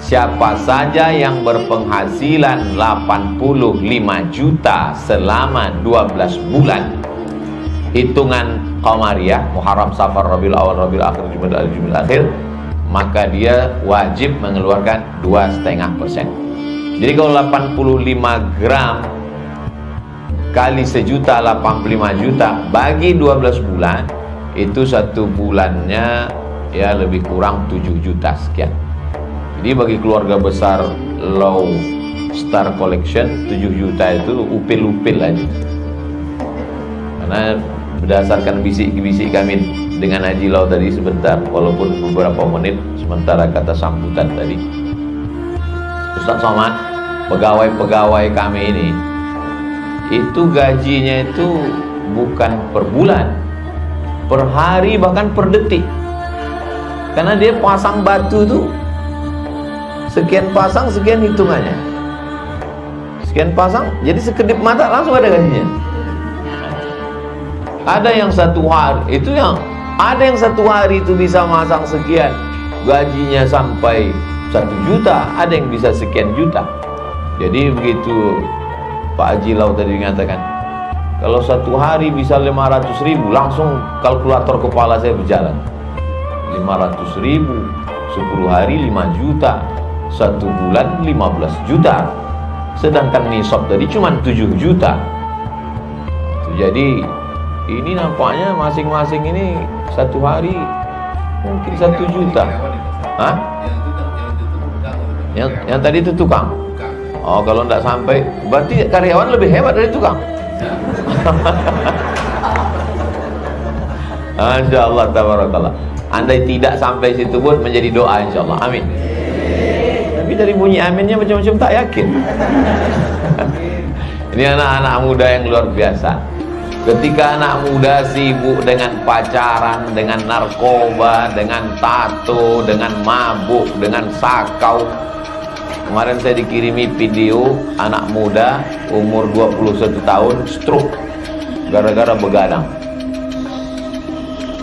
siapa saja yang berpenghasilan 85 juta selama 12 bulan hitungan Qamariyah, Muharram, Safar, Rabiul Awal, Rabiul Akhir, Jumadil Awal, Jumadil Akhir, maka dia wajib mengeluarkan 2,5%. Jadi kalau 85 gram kali sejuta, 85 juta bagi 12 bulan, itu satu bulannya ya lebih kurang 7 juta sekian. Jadi bagi keluarga besar Low Star Collection 7 juta itu upil-upil aja. Karena berdasarkan bisik-bisik kami dengan Haji Lau tadi sebentar, walaupun beberapa menit sementara kata sambutan tadi, Ustaz Somad, pegawai-pegawai kami ini itu gajinya itu bukan per bulan, per hari, bahkan per detik. Karena dia pasang batu tuh sekian pasang, sekian hitungannya, sekian pasang, jadi sekedip mata langsung ada gajinya. Ada yang satu hari itu bisa masang sekian, gajinya sampai 1 juta, ada yang bisa sekian juta. Jadi begitu Pak Haji Lau tadi mengatakan, kalau satu hari bisa 500 ribu, langsung kalkulator kepala saya berjalan. 500 ribu 10 hari 5 juta, 1 bulan 15 juta, sedangkan nisab tadi cuma 7 juta. Jadi ini nampaknya masing-masing ini satu hari mungkin 1 juta. Hah? Yang tadi itu tukang. Oh, kalau tidak sampai, berarti karyawan lebih hebat dari tukang. Insyaallah tabarakallah. Andai tidak sampai situ pun menjadi doa insyaallah. Amin. Tapi dari bunyi aminnya macam-macam tak yakin. Ini anak-anak muda yang luar biasa. Ketika anak muda sibuk dengan pacaran, dengan narkoba, dengan tato, dengan mabuk, dengan sakau. Kemarin saya dikirimi video anak muda umur 21 tahun stroke gara-gara begadang.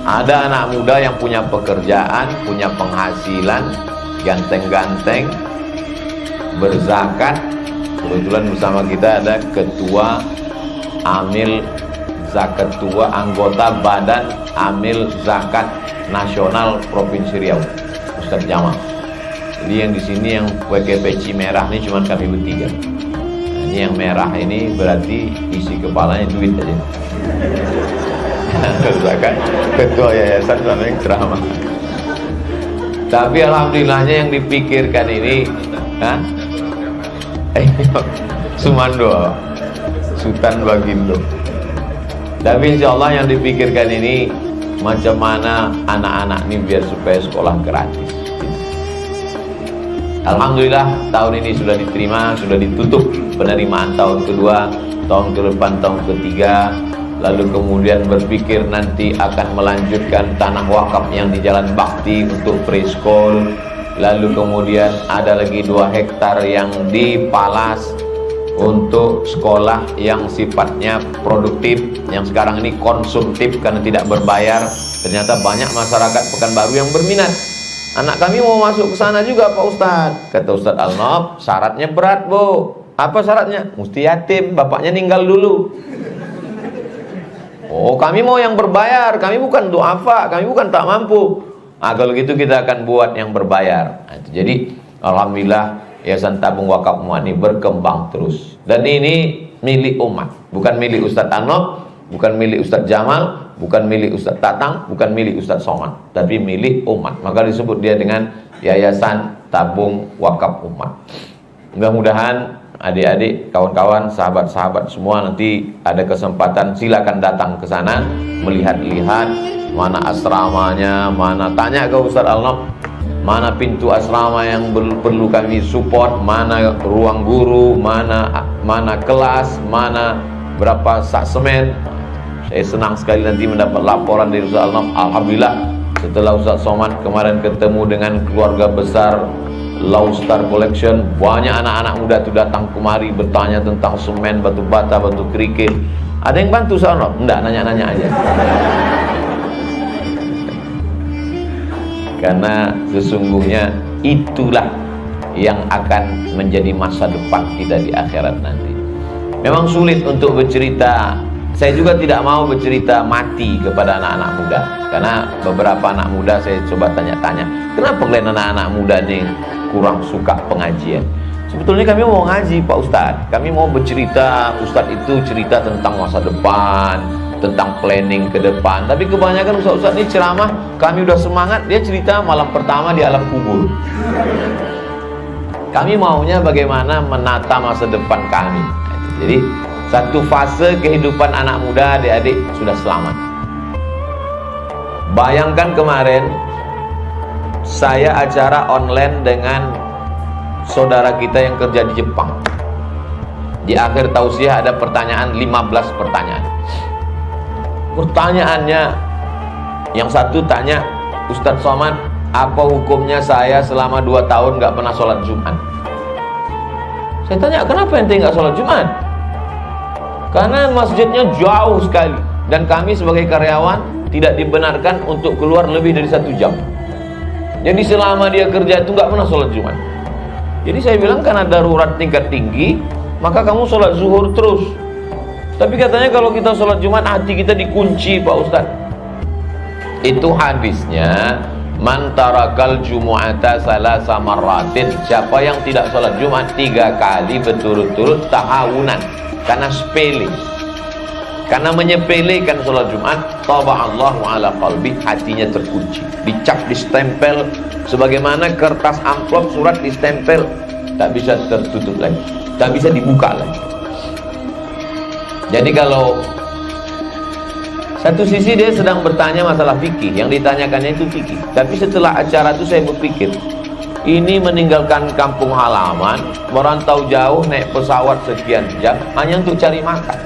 Ada anak muda yang punya pekerjaan, punya penghasilan, ganteng-ganteng, berzakat. Kebetulan bersama kita ada ketua Amil Zakat, tua anggota Badan Amil Zakat Nasional Provinsi Riau, Ustaz Jamal. Jadi yang di sini yang pakai peci merah ini cuma kami bertiga. Nah, ini yang merah ini berarti isi kepalanya duit aja. Zakat ketua yayasan sama yang ceramah. Tapi alhamdulillahnya yang dipikirkan ini, Sumando, Sultan Bagindo. Tapi insya Allah yang dipikirkan ini macam mana anak-anak ini biar supaya sekolah gratis. Alhamdulillah tahun ini sudah diterima, sudah ditutup penerimaan tahun kedua, tahun ke depan tahun ketiga. Lalu kemudian berpikir nanti akan melanjutkan tanah wakaf yang di Jalan Bakti untuk preschool. Lalu kemudian ada lagi 2 hektar yang di Palas untuk sekolah yang sifatnya produktif, yang sekarang ini konsumtif karena tidak berbayar. Ternyata banyak masyarakat Pekanbaru yang berminat. Anak kami mau masuk ke sana juga Pak Ustadz. Kata Ustadz Al-Nob, syaratnya berat Bu. Apa syaratnya? Mesti yatim, bapaknya meninggal dulu. Oh, kami mau yang berbayar, kami bukan duafa, kami bukan tak mampu. Kalau gitu kita akan buat yang berbayar. Jadi alhamdulillah Yayasan Tabung Wakaf Umat ini berkembang terus. Dan ini milik umat, bukan milik Ustadz Anob, bukan milik Ustadz Jamal, bukan milik Ustadz Tatang, bukan milik Ustadz Somad, tapi milik umat. Maka disebut dia dengan Yayasan Tabung Wakaf Umat. Mudah-mudahan adik-adik, kawan-kawan, sahabat-sahabat semua nanti ada kesempatan silakan datang ke sana, melihat-lihat mana asramanya, mana tanya ke Ustadz Al-Nob, mana pintu asrama yang perlu kami support, mana ruang guru, mana kelas, mana berapa sak semen. Saya senang sekali nanti mendapat laporan dari Ustaz Al-Nob. Alhamdulillah setelah Ustaz Somad kemarin ketemu dengan keluarga besar Low Star Collection, banyak anak-anak muda itu datang kemari bertanya tentang semen, batu bata, batu kerikil. Ada yang bantu Ustaz Al-Nob? Enggak, nanya-nanya aja. Karena sesungguhnya itulah yang akan menjadi masa depan kita di akhirat nanti. Memang sulit untuk bercerita. Saya juga tidak mau bercerita mati kepada anak-anak muda, karena beberapa anak muda saya coba tanya-tanya, kenapa kalian anak-anak muda ini kurang suka pengajian? Sebetulnya kami mau ngaji Pak Ustadz, kami mau bercerita, Ustadz itu cerita tentang masa depan, tentang planning ke depan. Tapi kebanyakan ustadz-ustadz ini ceramah, kami udah semangat, dia cerita malam pertama di alam kubur. Kami maunya bagaimana menata masa depan kami. Jadi satu fase kehidupan anak muda, adik-adik sudah selamat. Bayangkan kemarin saya acara online dengan saudara kita yang kerja di Jepang. Di akhir tausiah ada pertanyaan, 15 pertanyaan. Pertanyaannya, yang satu tanya, Ustadz Somad, apa hukumnya saya selama 2 tahun gak pernah sholat Jumat? Saya tanya, kenapa ente gak sholat Jumat? Karena masjidnya jauh sekali, dan kami sebagai karyawan tidak dibenarkan untuk keluar lebih dari 1 jam. Jadi selama dia kerja itu gak pernah sholat Jumat. Jadi saya bilang, karena darurat tingkat tinggi, maka kamu sholat zuhur terus. Tapi katanya kalau kita sholat Jumat, hati kita dikunci Pak Ustadz. Itu hadisnya, man tarakal jumu'ata salasa marratin, siapa yang tidak sholat Jumat 3 kali berturut-turut tahawunan, karena sepele, karena menyepelekan sholat Jumat, taba'allahu ala qalbi, hatinya terkunci, dicap, distempel, sebagaimana kertas amplop surat distempel, tak bisa tertutup lagi, tak bisa dibuka lagi. Jadi kalau satu sisi dia sedang bertanya masalah fikih, yang ditanyakannya itu fikih, tapi setelah acara itu saya berpikir, ini meninggalkan kampung halaman, merantau jauh, naik pesawat sekian jam hanya untuk cari makan.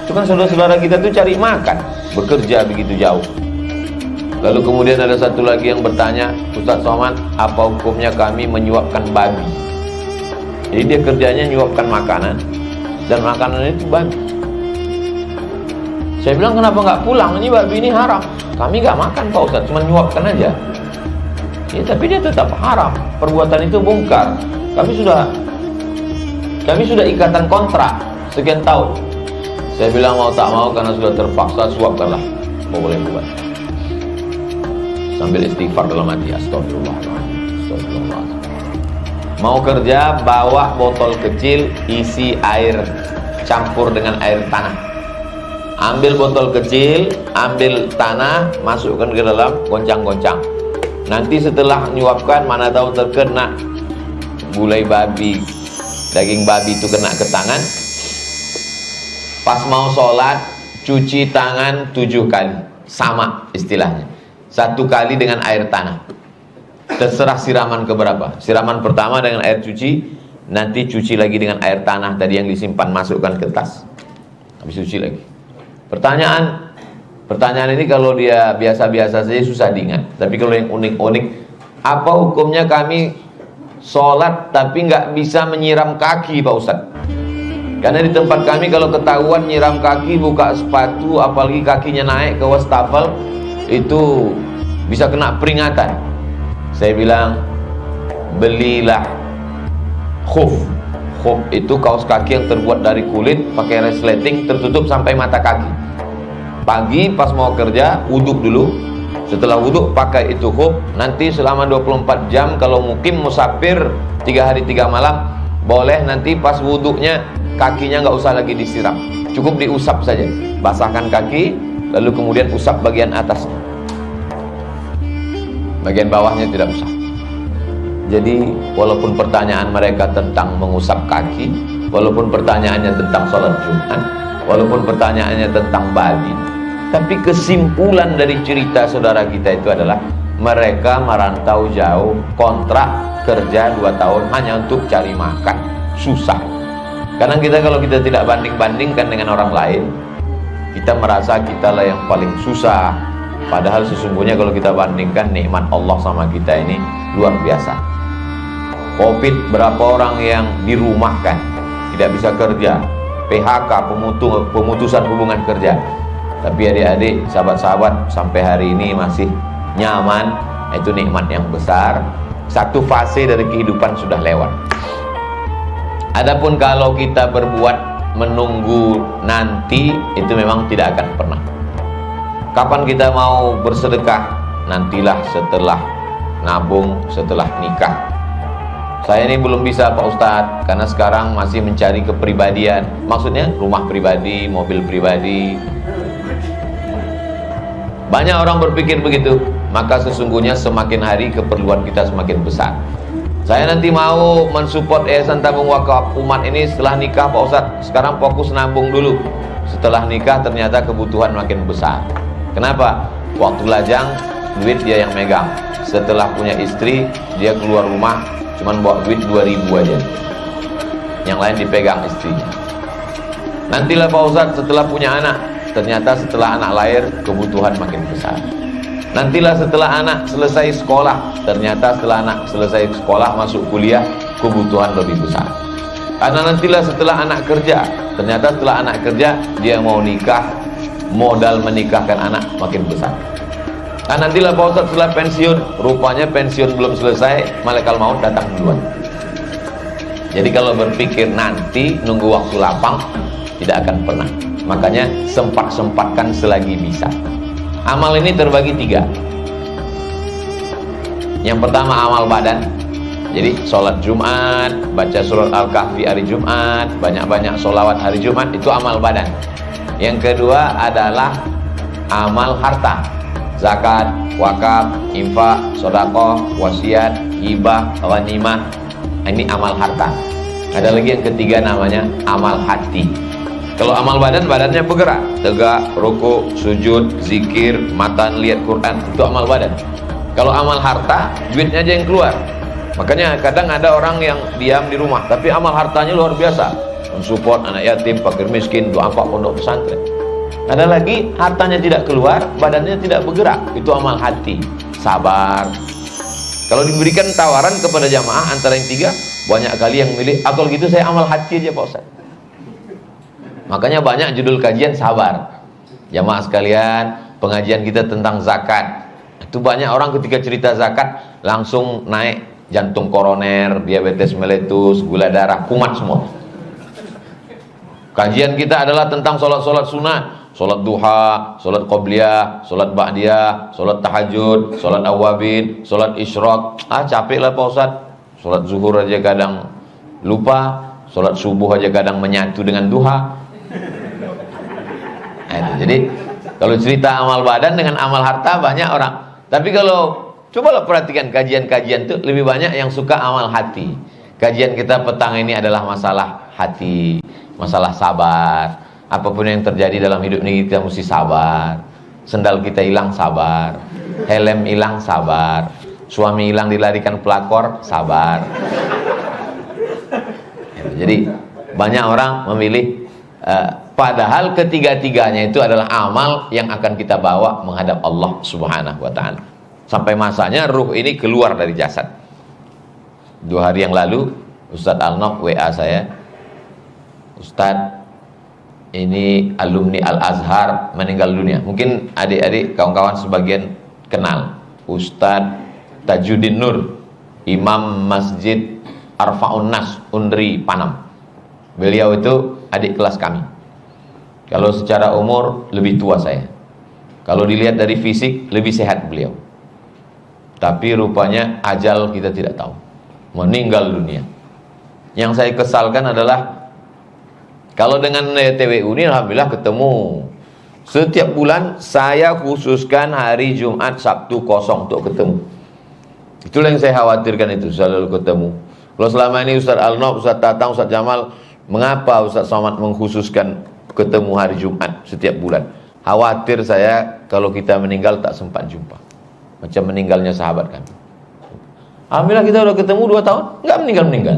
Itu kan saudara-saudara kita tuh cari makan, bekerja begitu jauh. Lalu kemudian ada satu lagi yang bertanya, Ustadz Somad, apa hukumnya kami menyuapkan babi? Jadi dia kerjanya menyuapkan makanan, dan makanan itu babi. Saya bilang, kenapa nggak pulang? Ini babi ini haram. Kami nggak makan Pak Ustadz, cuma nyuapkan aja. Ya, tapi dia tetap haram. Perbuatan itu bongkar. Kami sudah ikatan kontrak sekian tahun. Saya bilang mau tak mau, karena sudah terpaksa, suapkanlah. Boleh buat. Sambil istighfar dalam hati, astagfirullahaladzim, astagfirullahaladzim. Mau kerja, bawa botol kecil isi air campur dengan air tanah. Ambil botol kecil, ambil tanah, masukkan ke dalam, goncang-goncang. Nanti setelah nyuapkan, mana tahu terkena gulai babi, daging babi itu kena ke tangan. Pas mau sholat, cuci tangan 7 kali. Sama istilahnya, 1 kali dengan air tanah. Terserah siraman keberapa. Siraman pertama dengan air cuci, nanti cuci lagi dengan air tanah tadi yang disimpan, masukkan ke tas, habis cuci lagi. Pertanyaan ini kalau dia biasa-biasa saja susah diingat. Tapi kalau yang unik-unik, apa hukumnya kami sholat tapi nggak bisa menyiram kaki Pak Ustadz? Karena di tempat kami kalau ketahuan nyiram kaki, buka sepatu, apalagi kakinya naik ke wastafel, itu bisa kena peringatan. Saya bilang, belilah khuf. Khuf itu kaos kaki yang terbuat dari kulit, pakai resleting, tertutup sampai mata kaki. Pagi pas mau kerja, wuduk dulu. Setelah wuduk pakai itu khuf. Nanti selama 24 jam kalau mukim musafir 3 hari 3 malam, boleh nanti pas wuduknya kakinya nggak usah lagi disiram, cukup diusap saja. Basahkan kaki, lalu kemudian usap bagian atasnya, bagian bawahnya tidak usah. Jadi walaupun pertanyaan mereka tentang mengusap kaki, walaupun pertanyaannya tentang sholat Jumat, walaupun pertanyaannya tentang babi, tapi kesimpulan dari cerita saudara kita itu adalah mereka merantau jauh, kontrak kerja 2 tahun hanya untuk cari makan, susah. Karena kita kalau kita tidak banding-bandingkan dengan orang lain, kita merasa kitalah yang paling susah. Padahal sesungguhnya kalau kita bandingkan, nikmat Allah sama kita ini luar biasa. Covid, berapa orang yang dirumahkan, tidak bisa kerja, PHK, pemutusan hubungan kerja. Tapi adik-adik, sahabat-sahabat, sampai hari ini masih nyaman. Itu nikmat yang besar. Satu fase dari kehidupan sudah lewat. Adapun kalau kita berbuat menunggu nanti, itu memang tidak akan pernah. Kapan kita mau bersedekah? Nantilah setelah nabung, setelah nikah. Saya ini belum bisa Pak Ustadz, karena sekarang masih mencari kepribadian. Maksudnya rumah pribadi, mobil pribadi. Banyak orang berpikir begitu. Maka sesungguhnya semakin hari keperluan kita semakin besar. Saya nanti mau mensupport Yayasan Tabung Wakaf Umat ini setelah nikah Pak Ustadz. Sekarang fokus nabung dulu. Setelah nikah ternyata kebutuhan makin besar. Kenapa? Waktu lajang duit dia yang megang. Setelah punya istri, dia keluar rumah cuman bawa duit 2.000 aja. Yang lain dipegang istrinya. Nantilah Pak Ustadz setelah punya anak, ternyata setelah anak lahir kebutuhan makin besar. Nantilah setelah anak selesai sekolah, ternyata setelah anak selesai sekolah masuk kuliah kebutuhan lebih besar. Karena nantilah setelah anak kerja, ternyata setelah anak kerja dia mau nikah, modal menikahkan anak makin besar. Nah, nantilah Pak Ustadz setelah pensiun, rupanya pensiun belum selesai, malaikat maut datang duluan. Jadi kalau berpikir nanti, nunggu waktu lapang, tidak akan pernah. Makanya sempat-sempatkan selagi bisa. Amal ini terbagi 3. Yang pertama amal badan. Jadi sholat Jumat, baca surat Al-Kahfi hari Jumat, banyak-banyak sholawat hari Jumat, itu amal badan. Yang kedua adalah amal harta. Zakat, wakaf, infak, sedekah, wasiat, hibah, ghanimah. Ini amal harta. Ada lagi yang ketiga namanya amal hati. Kalau amal badan, badannya bergerak, tegak, rukuk, sujud, zikir, mata lihat Quran, itu amal badan. Kalau amal harta, duitnya aja yang keluar. Makanya kadang ada orang yang diam di rumah, tapi amal hartanya luar biasa. Mensupport anak yatim, fakir miskin, doa pondok pesantren. Ada lagi hartanya tidak keluar, badannya tidak bergerak, itu amal hati. Sabar. Kalau diberikan tawaran kepada jamaah antara yang 3, banyak kali yang milih, kalau gitu saya amal hati aja Pak Ustaz. Makanya banyak judul kajian sabar. Jamaah sekalian, pengajian kita tentang zakat. Itu banyak orang ketika cerita zakat langsung naik jantung koroner, diabetes meletus, gula darah, kumat semua. Kajian kita adalah tentang sholat-sholat sunnah. Sholat duha, sholat qobliyah, sholat ba'diyah, sholat tahajud, sholat awabin, sholat isyraq. Capek lah Pak Ustaz. Sholat zuhur aja kadang lupa, sholat subuh aja kadang menyatu dengan duha. Jadi kalau cerita amal badan dengan amal harta banyak orang. Tapi kalau cobalah perhatikan kajian-kajian itu lebih banyak yang suka amal hati. Kajian kita petang ini adalah masalah hati, masalah sabar. Apapun yang terjadi dalam hidup ini kita mesti sabar. Sendal kita hilang, sabar. Helm hilang, sabar. Suami hilang dilarikan pelakor, sabar. Jadi banyak orang memilih padahal ketiga-tiganya itu adalah amal yang akan kita bawa menghadap Allah Subhanahu wa ta'ala. Sampai masanya ruh ini keluar dari jasad. 2 hari yang lalu Ustadz Al-Nok WA saya, Ustadz, ini alumni Al-Azhar meninggal dunia. Mungkin adik-adik, kawan-kawan sebagian kenal Ustadz Tajuddin Nur, Imam Masjid Arfa'un Nas, Unri, Panam. Beliau itu adik kelas kami. Kalau secara umur lebih tua saya. Kalau dilihat dari fisik lebih sehat beliau. Tapi rupanya ajal kita tidak tahu. Meninggal dunia. Yang saya kesalkan adalah kalau dengan TWU ini alhamdulillah ketemu. Setiap bulan saya khususkan hari Jumat, Sabtu kosong untuk ketemu. Itulah yang saya khawatirkan, itu selalu ketemu. Kalau selama ini Ustaz Al-Nok, Ustaz Tatang, Ustaz Jamal, mengapa Ustaz Somad mengkhususkan ketemu hari Jumat setiap bulan? Khawatir saya kalau kita meninggal tak sempat jumpa. Macam meninggalnya sahabat kami. Alhamdulillah kita udah ketemu 2 tahun, nggak meninggal-meninggal.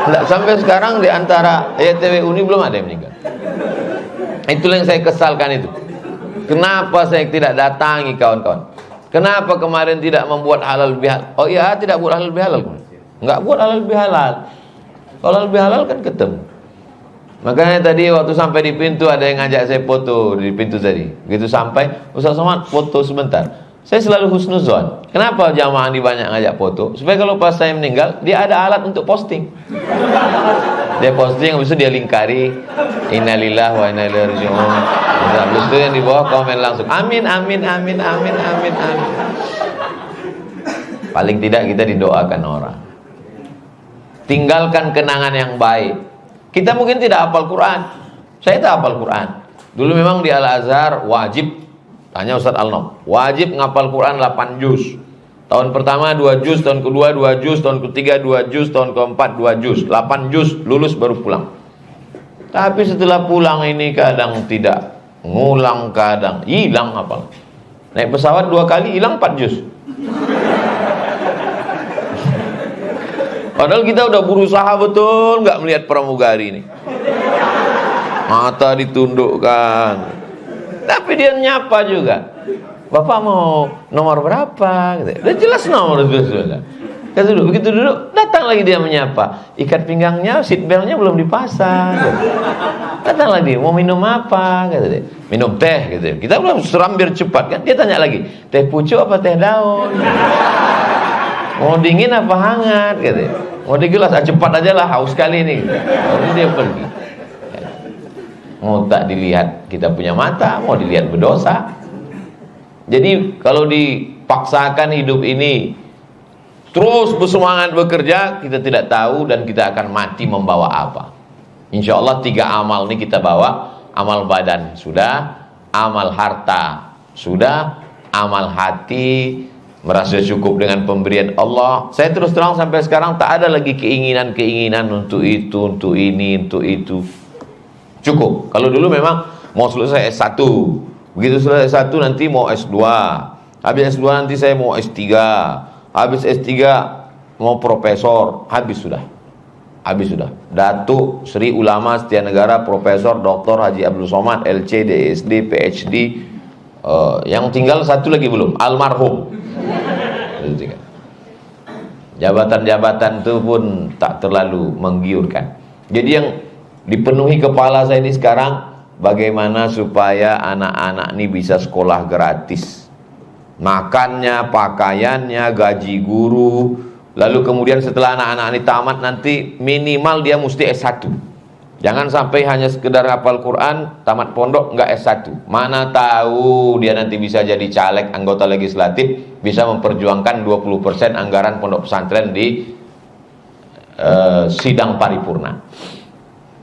Nggak, sampai sekarang di antara TWU ini belum ada yang meninggal. Itulah yang saya kesalkan itu. Kenapa saya tidak datangi kawan-kawan? Kenapa kemarin tidak membuat halal bihalal? Oh iya, tidak buat halal bihalal. Nggak buat halal bihalal. Kalau halal bihalal kan ketemu. Makanya tadi waktu sampai di pintu ada yang ngajak saya foto di pintu tadi. Begitu sampai, Ustaz Somad foto sebentar. Saya selalu husnuzon. Kenapa jamaah ini banyak ngajak foto? Supaya kalau pas saya meninggal, dia ada alat untuk posting. Dia posting, habis itu dia lingkari innalillahi wa inna ilaihi raji'un. Habis itu yang di bawah komen langsung amin amin amin amin amin amin. Paling tidak kita didoakan orang. Tinggalkan kenangan yang baik. Kita mungkin tidak hafal Quran. Saya tak hafal Quran. Dulu memang di Al-Azhar wajib, tanya Ustaz Al-Nom, wajib ngapal Quran 8 juz. Tahun pertama 2 juz, tahun kedua 2 juz, tahun ketiga 2 juz, tahun keempat 2 juz. 8 juz, lulus baru pulang. Tapi setelah pulang ini kadang tidak ngulang, kadang hilang hafal. Naik pesawat 2 kali hilang 4 juz. Padahal kita udah berusaha betul nggak melihat pramugari ini. Mata ditundukkan. Tapi dia nyapa juga. Bapak mau nomor berapa? Udah jelas nomor itu sudah. Kita duduk, begitu duduk, datang lagi dia menyapa. Ikat pinggangnya, seat beltnya belum dipasang. Datang lagi, mau minum apa? Kata dia. Minum teh, gitu. Kita belum serambir cepat kan? Dia tanya lagi, teh pucuk apa teh daun? Mau dingin apa hangat? Gitu. Mau di gelas, cepat aja lah, haus kali ini. Lalu dia pergi. Mau tak dilihat kita punya mata, mau dilihat berdosa. Jadi kalau dipaksakan hidup ini terus bersemangat bekerja, kita tidak tahu dan kita akan mati membawa apa. Insya Allah 3 amal ini kita bawa. Amal badan sudah, amal harta sudah, amal hati, merasa cukup dengan pemberian Allah. Saya terus terang sampai sekarang tak ada lagi keinginan-keinginan untuk itu, untuk ini, untuk itu. Cukup. Kalau dulu memang mau selesai S1. Begitu selesai S1 nanti mau S2. Habis S2 nanti saya mau S3. Habis S3 mau profesor. Habis sudah. Habis sudah. Datuk Sri Ulama Setia Negara Profesor Dr. Haji Abdul Somad LC, DSD, PhD. Yang tinggal satu lagi belum, almarhum. Jabatan-jabatan itu pun tak terlalu menggiurkan. Jadi yang dipenuhi kepala saya ini sekarang, bagaimana supaya anak-anak ini bisa sekolah gratis, makannya, pakaiannya, gaji guru. Lalu kemudian setelah anak-anak ini tamat nanti minimal dia mesti S1. Jangan sampai hanya sekedar hafal Quran, tamat pondok nggak S1. Mana tahu dia nanti bisa jadi caleg, anggota legislatif, bisa memperjuangkan 20% anggaran pondok pesantren di sidang paripurna.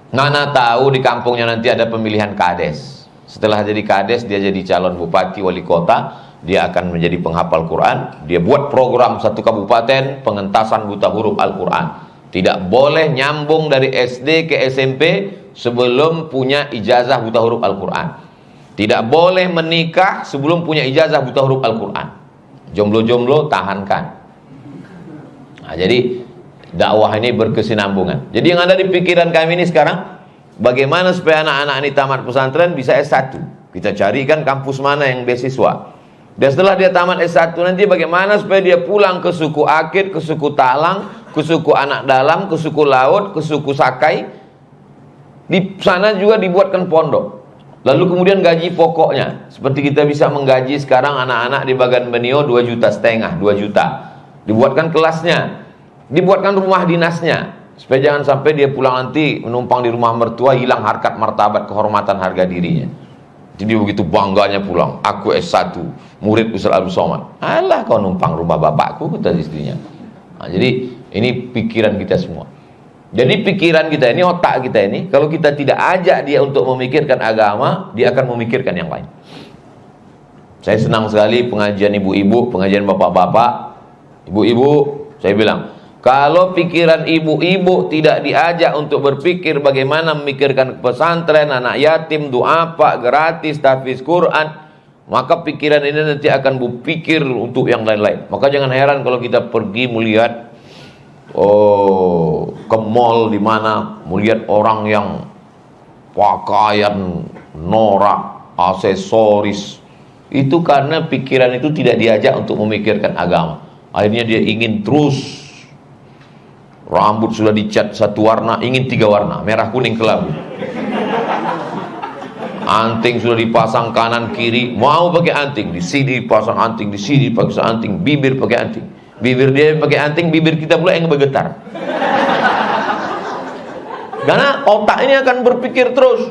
Mana tahu di kampungnya nanti ada pemilihan kades. Setelah jadi kades, dia jadi calon bupati, wali kota, dia akan menjadi penghafal Quran. Dia buat program satu kabupaten pengentasan buta huruf Al-Quran. Tidak boleh nyambung dari SD ke SMP sebelum punya ijazah buta huruf Al-Quran. Tidak boleh menikah sebelum punya ijazah buta huruf Al-Quran. Jomblo-jomblo tahankan. Nah, jadi dakwah ini berkesinambungan. Jadi yang ada di pikiran kami ini sekarang, bagaimana supaya anak-anak ini tamat pesantren bisa S1. Kita carikan kampus mana yang beasiswa. Dan setelah dia tamat S1 nanti bagaimana supaya dia pulang ke suku Akit, ke suku Talang, ke suku Anak Dalam, ke suku Laut, ke suku Sakai. Di sana juga dibuatkan pondok. Lalu kemudian gaji pokoknya, seperti kita bisa menggaji sekarang anak-anak di Bagan Benio 2,5 juta, 2 juta. Dibuatkan kelasnya, dibuatkan rumah dinasnya, supaya jangan sampai dia pulang nanti menumpang di rumah mertua, hilang harkat martabat kehormatan harga dirinya. Jadi begitu bangganya pulang, aku S1, murid Ustaz Abdul Somad. Alah kau numpang rumah bapakku, kata istrinya. Nah, jadi ini pikiran kita semua. Jadi pikiran kita ini, otak kita ini, kalau kita tidak ajak dia untuk memikirkan agama, dia akan memikirkan yang lain. Saya senang sekali pengajian ibu-ibu, pengajian bapak-bapak. Ibu-ibu, saya bilang, kalau pikiran ibu-ibu tidak diajak untuk berpikir bagaimana memikirkan pesantren, anak yatim, duafa, gratis, tahfiz Quran, maka pikiran ini nanti akan berpikir untuk yang lain-lain. Maka jangan heran kalau kita pergi melihat ke mall di mana melihat orang yang pakaian norak, aksesoris. Itu karena pikiran itu tidak diajak untuk memikirkan agama. Akhirnya dia ingin terus Rambut sudah dicat satu warna, ingin 3 warna, merah, kuning, kelabu. Anting sudah dipasang kanan kiri, mau pakai anting, di sini pasang anting, di sini pasang anting, bibir pakai anting. Bibir dia pakai anting, bibir kita pula yang bergetar. Karena otak ini akan berpikir terus.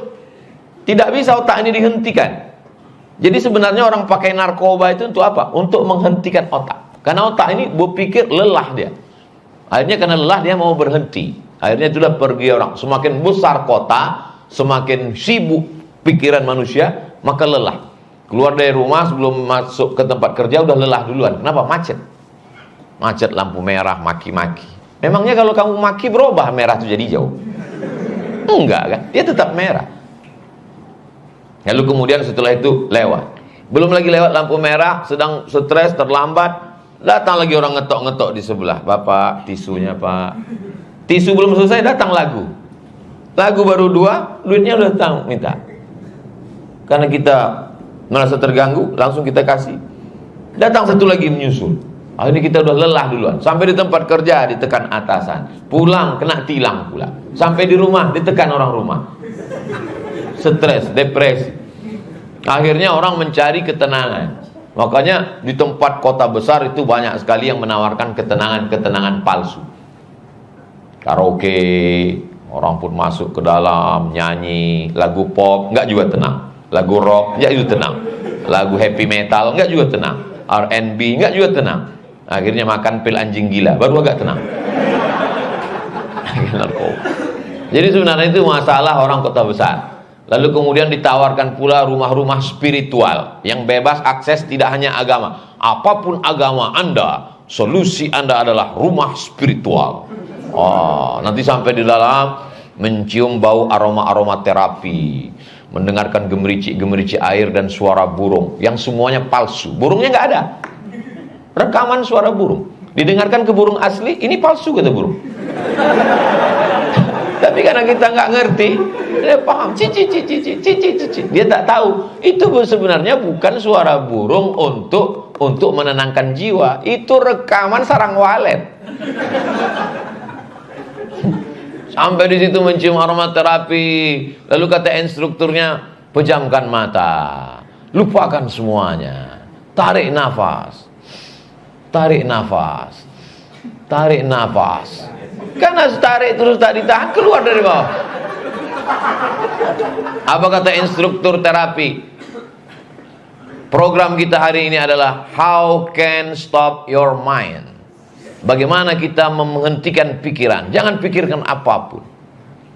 Tidak bisa otak ini dihentikan. Jadi sebenarnya orang pakai narkoba itu untuk apa? Untuk menghentikan otak. Karena otak ini berpikir, lelah dia. Akhirnya karena lelah dia mau berhenti. Akhirnya itulah pergi orang. Semakin besar kota, semakin sibuk pikiran manusia, maka lelah. Keluar dari rumah sebelum masuk ke tempat kerja udah lelah duluan. Kenapa? Macet. Macet, lampu merah, maki-maki. Memangnya kalau kamu maki berubah merah itu jadi hijau? Enggak kan? Dia tetap merah. Lalu kemudian setelah itu lewat. Belum lagi lewat lampu merah, sedang stres, terlambat. Datang lagi orang ngetok-ngetok di sebelah. Bapak, tisunya pak. Tisu belum selesai, datang lagu. Lagu baru 2, duitnya udah datang, minta. Karena kita merasa terganggu, langsung kita kasih. Datang satu lagi menyusul. Akhirnya kita udah lelah duluan. Sampai di tempat kerja ditekan atasan. Pulang kena tilang pula. Sampai di rumah ditekan orang rumah. Stres, depresi. Akhirnya orang mencari ketenangan. Makanya di tempat kota besar itu banyak sekali yang menawarkan ketenangan-ketenangan palsu. Karaoke, orang pun masuk ke dalam nyanyi lagu pop, enggak juga tenang. Lagu rock, enggak juga tenang. Lagu heavy metal, enggak juga tenang. R&B, enggak juga tenang. Akhirnya makan pil anjing gila, baru agak tenang. Jadi sebenarnya itu masalah orang kota besar. Lalu kemudian ditawarkan pula rumah-rumah spiritual yang bebas akses, tidak hanya agama. Apapun agama Anda, solusi Anda adalah rumah spiritual. Oh, nanti sampai di dalam mencium bau aroma-aroma terapi, mendengarkan gemericik-gemericik air dan suara burung yang semuanya palsu. Burungnya nggak ada. Rekaman suara burung. Didengarkan ke burung asli, ini palsu kata burung. Tapi karena kita nggak ngerti, dia paham cici. Dia tak tahu itu sebenarnya bukan suara burung untuk menenangkan jiwa. Itu rekaman sarang walet. Sampai di situ mencium aromaterapi. Lalu kata instrukturnya, pejamkan mata, lupakan semuanya, tarik nafas, tarik nafas, tarik nafas. Karena tarik terus tak ditahan, keluar dari bawah. Apa kata instruktur terapi? Program kita hari ini adalah How can stop your mind? Bagaimana kita menghentikan pikiran? Jangan pikirkan apapun.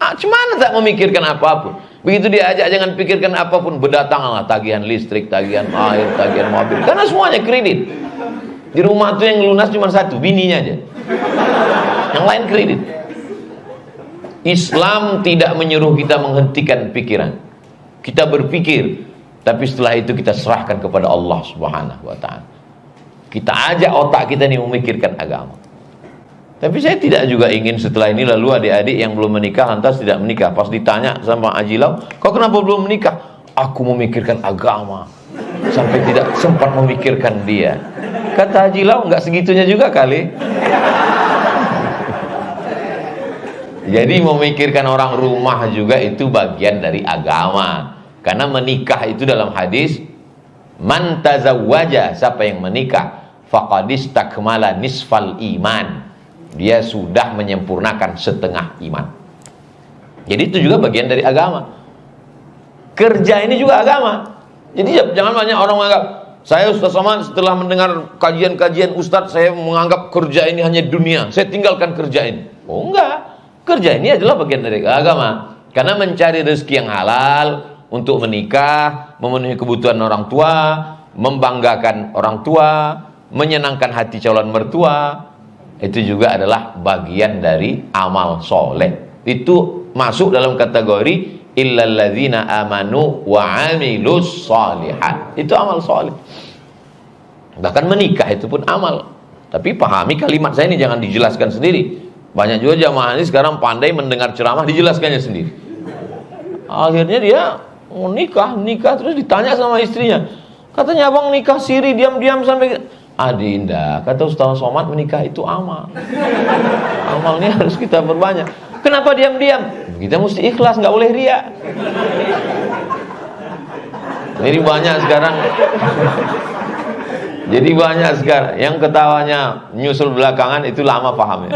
Cuman tak memikirkan apapun. Begitu diajak jangan pikirkan apapun, berdatanglah tagihan listrik, tagihan air, tagihan mobil. Karena semuanya kredit. Di rumah tuh yang lunas cuma satu, bininya aja. Yang lain kredit. Islam tidak menyuruh kita menghentikan pikiran. Kita berpikir, tapi setelah itu kita serahkan kepada Allah Subhanahu wa ta'ala. Kita ajak otak kita nih memikirkan agama. Tapi saya tidak juga ingin setelah ini lalu adik-adik yang belum menikah lantas tidak menikah. Pas ditanya sama Haji Lau, kau kenapa belum menikah? Aku memikirkan agama, sampai tidak sempat memikirkan dia. Kata Haji Lau, enggak segitunya juga kali. Jadi memikirkan orang rumah juga itu bagian dari agama. Karena menikah itu dalam hadis, man tazawwaja, siapa yang menikah, faqadistakmala nisfal iman, dia sudah menyempurnakan setengah iman. Jadi itu juga bagian dari agama. Kerja ini juga agama. Jadi jangan banyak orang menganggap, saya Ustaz Somad setelah mendengar kajian-kajian Ustaz, saya menganggap kerja ini hanya dunia, saya tinggalkan kerja ini. Oh enggak, kerja ini adalah bagian dari agama. Karena mencari rezeki yang halal, untuk menikah, memenuhi kebutuhan orang tua, membanggakan orang tua, menyenangkan hati calon mertua, itu juga adalah bagian dari amal soleh. Itu masuk dalam kategori illalladzina amanu wa amilus sholihat. Itu amal soleh. Bahkan menikah itu pun amal. Tapi pahami kalimat saya ini, jangan dijelaskan sendiri. Banyak juga jamaah ini sekarang pandai mendengar ceramah, dijelaskannya sendiri. Akhirnya dia nikah terus ditanya sama istrinya. Katanya abang nikah siri diam-diam sampai. Adinda, kata Ustaz Somad, menikah itu amal. Amalnya harus kita perbanyak. Kenapa diam-diam? Kita mesti ikhlas, nggak boleh ria. Jadi banyak sekarang. Jadi banyak sekarang yang ketawanya nyusul belakangan itu lama pahamnya.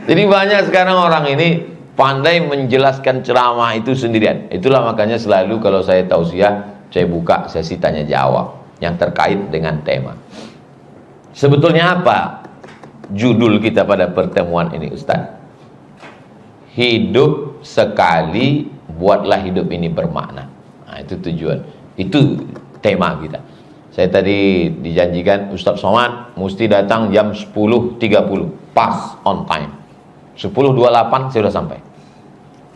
Jadi banyak sekarang orang ini pandai menjelaskan ceramah itu sendirian. Itulah makanya selalu kalau saya tausiah, saya buka sesi tanya jawab yang terkait dengan tema. Sebetulnya apa judul kita pada pertemuan ini, Ustaz? Hidup sekali, buatlah hidup ini bermakna. Nah, itu tujuan. Itu tema kita. Saya tadi dijanjikan Ustaz Somad mesti datang jam 10.30, pas on time. 10.28 saya sudah sampai.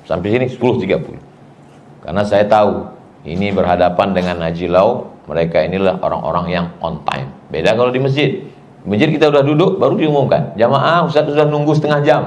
Sampai sini 10.30. Karena saya tahu ini berhadapan dengan Haji Lau, mereka inilah orang-orang yang on time. Beda kalau di masjid. Di masjid kita udah duduk baru diumumkan, jamaah Ustaz sudah nunggu setengah jam.